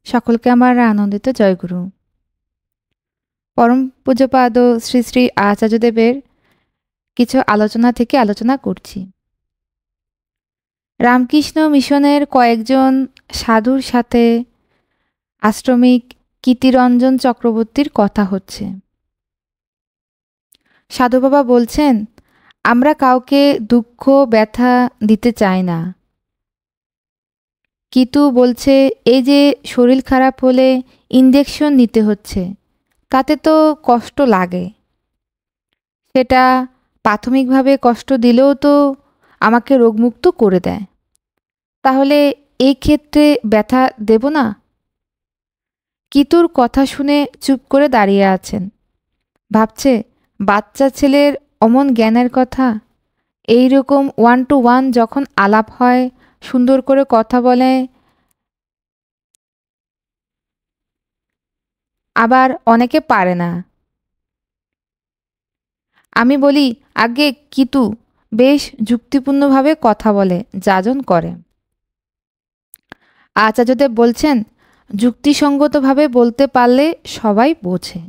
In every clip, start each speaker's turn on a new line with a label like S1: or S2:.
S1: সকলকে আমার আনন্দিত জয়গুরু। পরম পূজ্যপাদ শ্রী শ্রী আচার্যদেবের কিছু আলোচনা থেকে আলোচনা করছি। রামকৃষ্ণ মিশনের কয়েকজন সাধুর সাথে আশ্রমিক কীর্তিরঞ্জন চক্রবর্তীর কথা হচ্ছে। সাধু বাবা বলছেন, আমরা কাউকে দুঃখ ব্যথা দিতে চাই না। কিতু বলছে, এই যে শরীর খারাপ হলে ইনজেকশন নিতে হচ্ছে, তাতে তো কষ্ট লাগে, সেটা প্রাথমিকভাবে কষ্ট দিলেও তো আমাকে রোগমুক্ত করে দেয়, তাহলে এই ক্ষেত্রে ব্যথা দেব না? কিতুর কথা শুনে চুপ করে দাঁড়িয়ে আছেন, ভাবছে বাচ্চা ছেলের অমন জ্ঞানের কথা। এই রকম 1 to 1 যখন আলাপ হয়, সুন্দর করে কথা বলে, আবার অনেকে পারে না। আমি বলি, আগে কিতু বেশ যুক্তিপূর্ণভাবে কথা বলে, যাজন করে। আচার্যদেব বলছেন, যুক্তিসঙ্গতভাবে বলতে পারলে সবাই বোঝে।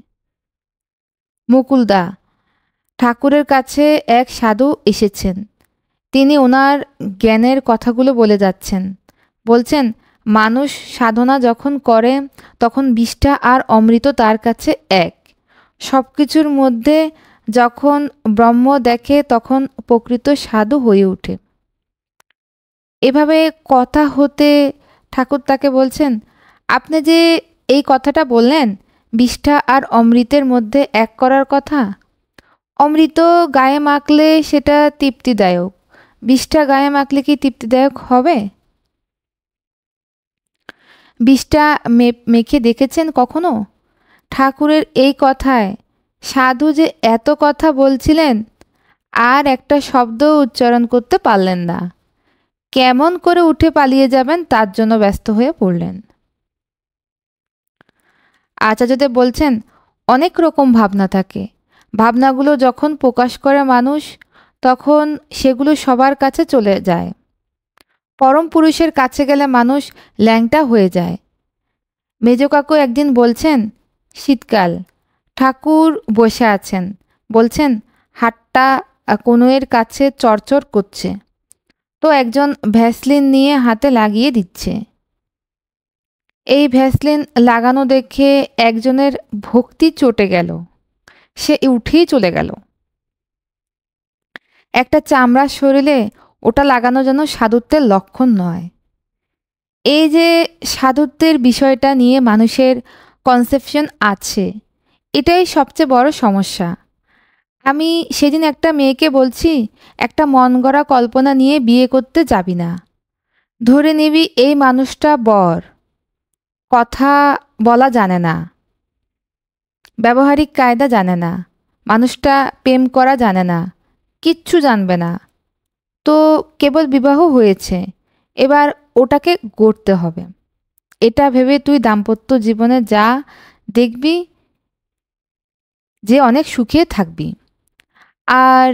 S1: মুকুলদা, ঠাকুরের কাছে এক সাধু এসেছেন, তিনি ওনার জ্ঞানের কথাগুলো বলে যাচ্ছেন। বলছেন, মানুষ সাধনা যখন করে তখন বিষ্ঠা আর অমৃত তার কাছে এক। সব কিছুর মধ্যে যখন ব্রহ্ম দেখে তখন প্রকৃত সাধু হয়ে ওঠে। এভাবে কথা হতে ঠাকুর তাকে বলছেন, আপনি যে এই কথাটা বললেন বিষ্ঠা আর অমৃতের মধ্যে এক করার কথা, অমৃত গায়ে মাখলে সেটা তৃপ্তিদায়ক, বিষ্ঠা গায়ে মাখলে কি তৃপ্তিদায়ক হবে? বিষ্ঠা মেখে দেখেছেন কখনো? ঠাকুরের এই কথায় সাধু যে এত কথা বলছিলেন, আর একটা শব্দ উচ্চারণ করতে পারলেন না। কেমন করে উঠে পালিয়ে যাবেন তার জন্য ব্যস্ত হয়ে পড়লেন। আচার্যদেব বলছেন, অনেক রকম ভাবনা থাকে, ভাবনাগুলো যখন প্রকাশ করে মানুষ, তখন সেগুলো সবার কাছে চলে যায়। পরম পুরুষের কাছে গেলে মানুষ ল্যাংটা হয়ে যায়। মেজ কাকু একদিন বলছেন, শীতকাল, ঠাকুর বসে আছেন, বলছেন হাতটা কনুয়ের কাছে চড়চড় করছে, তো একজন ভ্যাসলিন নিয়ে হাতে লাগিয়ে দিচ্ছে। এই ভ্যাসলিন লাগানো দেখে একজনের ভক্তি চটে গেল, সে উঠেই চলে গেল। একটা চামড়ার শরীরে ওটা লাগানো যেন সাধুত্বের লক্ষণ নয়। এই যে সাধুত্বের বিষয়টা নিয়ে মানুষের কনসেপশন আছে, এটাই সবচেয়ে বড় সমস্যা। আমি সেদিন একটা মেয়েকে বলছি, একটা মন গড়া কল্পনা নিয়ে বিয়ে করতে যাবি না। ধরে নিবি এই মানুষটা বর, কথা বলা জানে না, ব্যবহারিক কায়দা জানে না, মানুষটা প্রেম করা জানে না, কিচ্ছু জানবে না, তো কেবল বিবাহ হয়েছে, এবার ওটাকে গড়তে হবে। এটা ভেবে তুই দাম্পত্য জীবনে যা, দেখবি যে অনেক সুখে থাকবি। আর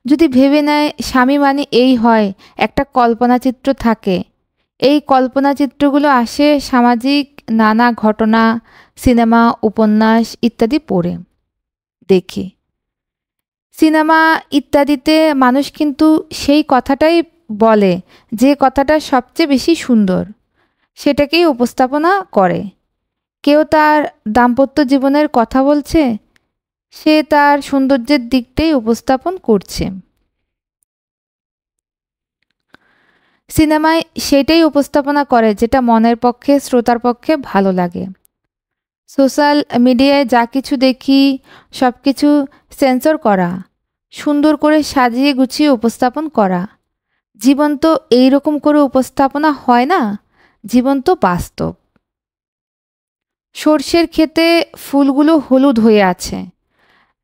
S1: যদি ভেবে নেয় স্বামী মানে এই হয়, একটা কল্পনাচিত্র থাকে, এই কল্পনাচিত্রগুলো আসে সামাজিক নানা ঘটনা, সিনেমা, উপন্যাস ইত্যাদি পড়ে দেখে। সিনেমা ইত্যাদিতে মানুষ কিন্তু সেই কথাটাই বলে, যে কথাটা সবচেয়ে বেশি সুন্দর, সেটাকেই উপস্থাপনা করে। কেউ তার দাম্পত্য জীবনের কথা বলছে, সে তার সৌন্দর্যের দিকটাই উপস্থাপন করছে। সিনেমায় সেটাই উপস্থাপনা করে যেটা মনের পক্ষে, শ্রোতার পক্ষে ভালো লাগে। সোশ্যাল মিডিয়ায় যা কিছু দেখি সব কিছু সেন্সর করা, সুন্দর করে সাজিয়ে গুছিয়ে উপস্থাপন করা। জীবন তো এইরকম করে উপস্থাপনা হয় না, জীবন তো বাস্তব। সর্ষের ক্ষেতে ফুলগুলো হলুদ হয়ে আছে,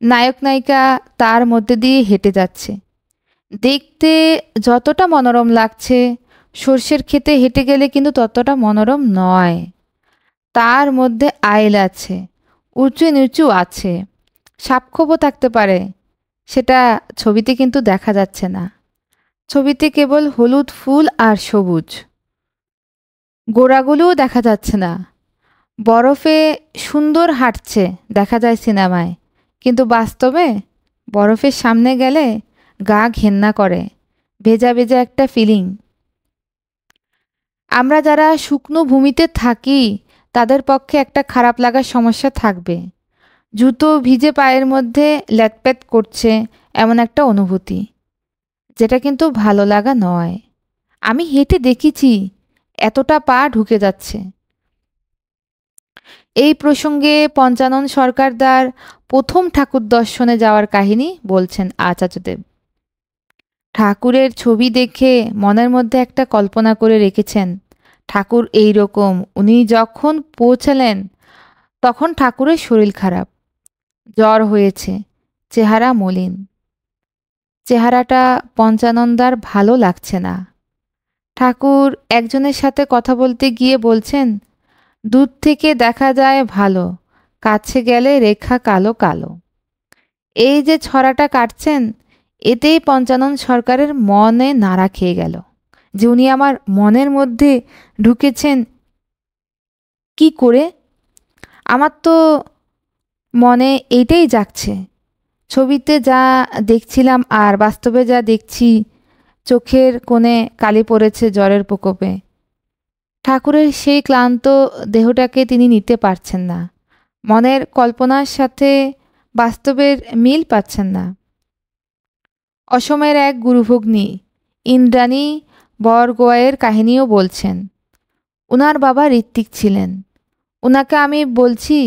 S1: নায়ক নায়িকা তার মধ্যে দিয়ে হেঁটে যাচ্ছে, দেখতে যতটা মনোরম লাগছে, সর্ষের ক্ষেতে হেঁটে গেলে কিন্তু ততটা মনোরম নয়। তার মধ্যে আইল আছে, উঁচু নিচু আছে, সাপখোপও থাকতে পারে, সেটা ছবিতে কিন্তু দেখা যাচ্ছে না। ছবিতে কেবল হলুদ ফুল আর সবুজ, গোড়াগুলোও দেখা যাচ্ছে না। বরফে সুন্দর হাঁটছে দেখা যায় সিনেমায়, কিন্তু বাস্তবে বরফের সামনে গেলে গা ঘেন্না করে, ভেজা ভেজা একটা ফিলিং। আমরা যারা শুকনো ভূমিতে থাকি তাদের পক্ষে একটা খারাপ লাগার সমস্যা থাকবে। জুতো ভিজে পায়ের মধ্যে ল্যাটপ্যাট করছে, এমন একটা অনুভূতি, যেটা কিন্তু ভালো লাগা নয়। আমি হেঁটে দেখেছি এতটা পা ঢুকে যাচ্ছে। এই প্রসঙ্গে পঞ্চানন সরকারদার প্রথম ঠাকুর দর্শনে যাওয়ার কাহিনী বলছেন আচার্যদেব। ঠাকুরের ছবি দেখে মনের মধ্যে একটা কল্পনা করে রেখেছেন ঠাকুর এই রকম। উনি যখন পৌঁছালেন তখন ঠাকুরের শরীর খারাপ, জ্বর হয়েছে, চেহারা মলিন। চেহারাটা পঞ্চানন্দার ভালো লাগছে না। ঠাকুর একজনের সাথে কথা বলতে গিয়ে বলছেন, দূর থেকে দেখা যায় ভালো, কাছে গেলে রেখা কালো কালো। এই যে ছড়াটা কাটছেন, এতেই পঞ্চানন সরকারের মনে নাড়া খেয়ে গেল যে উনি আমার মনের মধ্যে ঢুকেছেন কি করে। আমার তো মনে এইটাই জাগছে, ছবিতে যা দেখছিলাম আর বাস্তবে যা দেখছি, চোখের কোণে কালি পড়েছে জ্বরের প্রকোপে। ঠাকুরের সেই ক্লান্ত দেহটাকে তিনি নিতে পারছেন না, মনের কল্পনার সাথে বাস্তবের মিল পাচ্ছেন না। অসমের এক গুরুভগ্নী ইন্দ্রাণী বরগোয়াইয়ের কাহিনীও বলছেন। ওনার বাবা ঋত্বিক ছিলেন। ওনাকে আমি বলছি,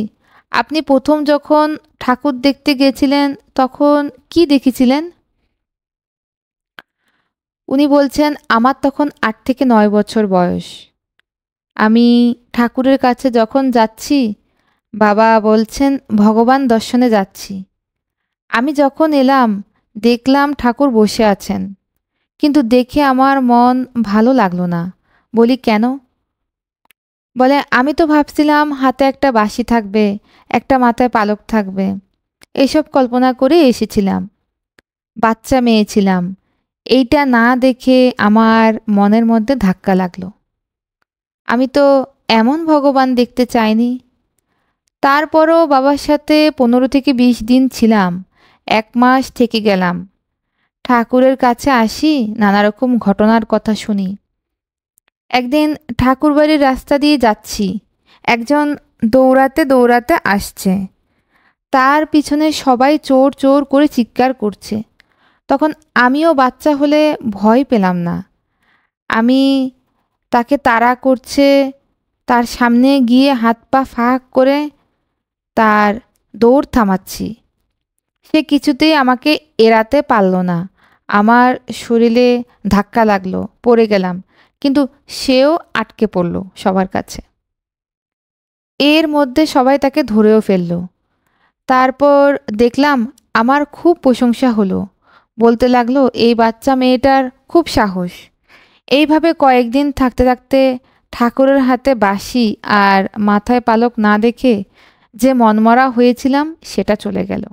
S1: আপনি প্রথম যখন ঠাকুর দেখতে গেছিলেন তখন কি দেখেছিলেন? উনি বলছেন, আমার তখন 8 থেকে 9 বছর বয়স। আমি ঠাকুরের কাছে যখন যাচ্ছি, বাবা বলছেন ভগবান দর্শনে যাচ্ছি। আমি যখন এলাম দেখলাম ঠাকুর বসে আছেন, কিন্তু দেখে আমার মন ভালো লাগলো না। বলি কেন? বলে আমি তো ভাবছিলাম হাতে একটা বাঁশি থাকবে, একটা মাথায় পালক থাকবে, এইসব কল্পনা করে এসেছিলাম। বাচ্চা মেয়ে ছিলাম, এইটা না দেখে আমার মনের মধ্যে ধাক্কা লাগলো। আমি তো এমন ভগবান দেখতে চাইনি। তারপরও বাবার সাথে 15 থেকে 20 দিন ছিলাম, 1 মাস থেকে গেলাম। ঠাকুরের কাছে আসি, নানা রকম ঘটনার কথা শুনি। একদিন ঠাকুরবাড়ির রাস্তা দিয়ে যাচ্ছি, একজন দৌড়াতে দৌড়াতে আসছে, তার পিছনে সবাই চোর চোর করে চিৎকার করছে। তখন আমিও বাচ্চা হলে ভয় পেলাম না। আমি তাকে তাড়া করছে, তার সামনে গিয়ে হাত পা ফাঁক করে তার দৌড় থামাচ্ছি। সে কিছুতেই আমাকে এড়াতে পারল না। আমার শরীরে ধাক্কা লাগলো, পড়ে গেলাম, কিন্তু সেও আটকে পড়ল সবার কাছে। এর মধ্যে সবাই তাকে ধরেও ফেলল। তারপর দেখলাম আমার খুব প্রশংসা হলো, বলতে লাগলো এই বাচ্চা মেয়েটার খুব সাহস। এইভাবে কয়েকদিন থাকতে থাকতে ঠাকুরের হাতে বাঁশি আর মাথায় পালক না দেখে যে মনমরা হয়েছিলাম সেটা চলে গেল।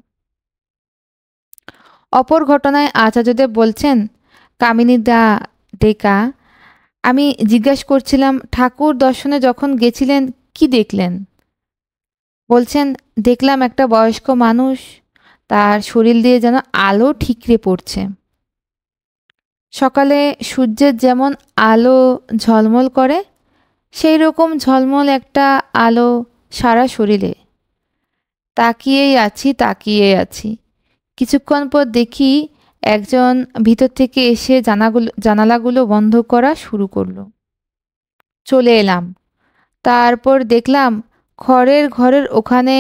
S1: অপর ঘটনায় আচার্যদেব বলছেন, কামিনী দা ডেকা, আমি জিজ্ঞাসা করছিলাম ঠাকুর দর্শনে যখন গেছিলেন কি দেখলেন? বলছেন, দেখলাম একটা বয়স্ক মানুষ, তার শরীর দিয়ে যেন আলো ঠিকরে পড়ছে। সকালে সূর্যের যেমন আলো ঝলমল করে, সেই রকম ঝলমল একটা আলো সারা শরীরে। তাকিয়েই আছি তাকিয়েই আছি। কিছুক্ষণ পর দেখি একজন ভিতর থেকে এসে জানালাগুলো বন্ধ করা শুরু করলো। চলে এলাম। তারপর দেখলাম খড়ের ঘরের ওখানে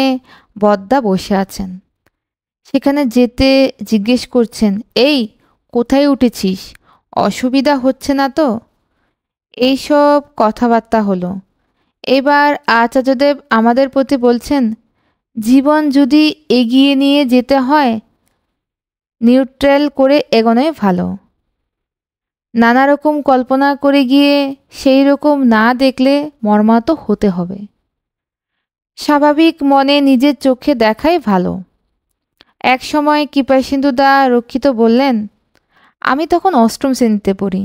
S1: বদ্দা বসে আছেন। সেখানে যেতে জিজ্ঞেস করছেন, এই কোথায় উঠেছিস, অসুবিধা হচ্ছে না তো? এইসব কথাবার্তা হলো। এবার আচার্যদেব আমাদের প্রতি বলছেন, জীবন যদি এগিয়ে নিয়ে যেতে হয় নিউট্রাল করে এগোনোই ভালো। নানা রকম কল্পনা করে গিয়ে সেই রকম না দেখলে মর্মাহত হতে হবে। স্বাভাবিক মনে নিজের চোখে দেখাই ভালো। এক সময় কৃপাসিন্ধুদা রক্ষিত বললেন, আমি তখন 8ম শ্রেণীতে পড়ি।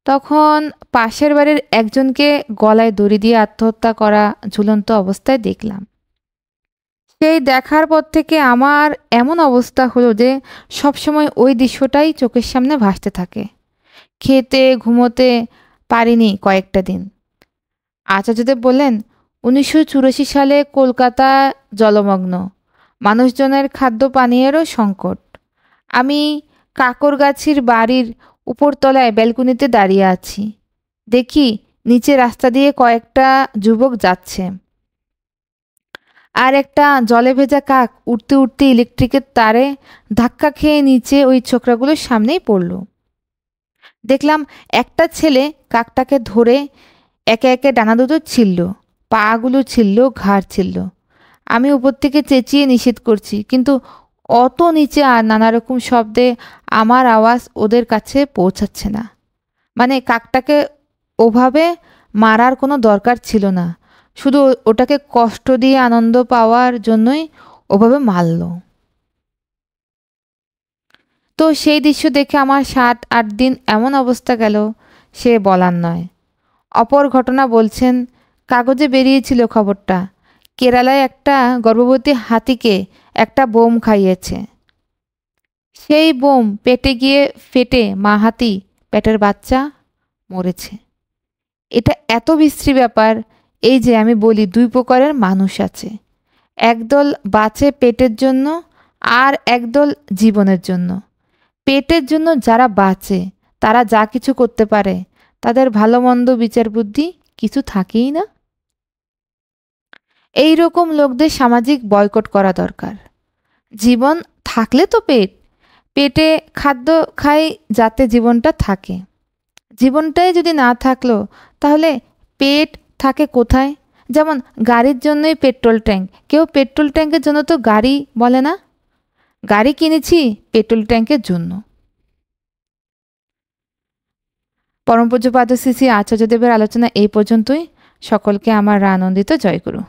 S1: তখন পাশের বাড়ির একজনকে গলায় দড়ি দিয়ে আত্মহত্যা করা ঝুলন্ত অবস্থায় দেখলাম। সেই দেখার পর থেকে আমার এমন অবস্থা হলো যে সবসময় ওই দৃশ্যটাই চোখের সামনে ভাসতে থাকে। খেতে ঘুমোতে পারিনি কয়েকটা দিন। আচার্যদেব বললেন, 1984 সালে কলকাতা জলমগ্ন, মানুষজনের খাদ্য পানীয়েরও সংকট। আমি কাকরগাছির বাড়ির উপরতলায় ব্যালকনিতে দাঁড়িয়ে আছি। দেখি নিচে রাস্তা দিয়ে কয়েকটা যুবক যাচ্ছে, আর একটা জলে ভেজা কাক উঠতে উঠতে ইলেকট্রিকের তারে ধাক্কা খেয়ে নিচে ওই ছোকরাগুলোর সামনেই পড়ল। দেখলাম একটা ছেলে কাকটাকে ধরে একে একে ডানা দুটো ছিলল, পাগুলো ছিলল, ঘাড় ছিলল। আমি উপর থেকে চেঁচিয়ে নিষেধ করছি, কিন্তু অত নিচে আর নানা রকম শব্দে আমার আওয়াজ ওদের কাছে পৌঁছাচ্ছে না। মানে কাকটাকে ওভাবে মারার কোনো দরকার ছিল না, শুধু ওটাকে কষ্ট দিয়ে আনন্দ পাওয়ার জন্যই ওভাবে মারল। তো সেই দৃশ্য দেখে আমার 7-8 দিন এমন অবস্থা গেল সে বলার নয়। অপর ঘটনা বলছেন, কাগজে বেরিয়েছিল খবরটা, কেরালায় একটা গর্ভবতী হাতিকে একটা বোম খাইয়েছে। সেই বোম পেটে গিয়ে ফেটে মা হাতি পেটের বাচ্চা মরেছে। এটা এত বিশ্রী ব্যাপার। এই যে আমি বলি, দুই প্রকারের মানুষ আছে, একদল বাঁচে পেটের জন্য আর একদল জীবনের জন্য। পেটের জন্য যারা বাঁচে তারা যা কিছু করতে পারে, তাদের ভালো মন্দ বিচার বুদ্ধি কিছু থাকেই না। এই রকম লোকদের সামাজিক বয়কট করা দরকার। জীবন থাকলে তো পেটে খাদ্য খাই যাতে জীবনটা থাকে। জীবনটাই যদি না থাকলো তাহলে পেট থাকে কোথায়? যেমন গাড়ির জন্যই পেট্রোল ট্যাঙ্ক, কেউ পেট্রোল ট্যাঙ্কের জন্য তো গাড়ি বলে না। গাড়ি কিনেছি পেট্রোল ট্যাঙ্কের জন্য। পরম পূজ্যপাদ শ্রী শ্রী আচার্যদেবের আলোচনা এই পর্যন্তই। সকলকে আমার আনন্দিত জয়গুরু।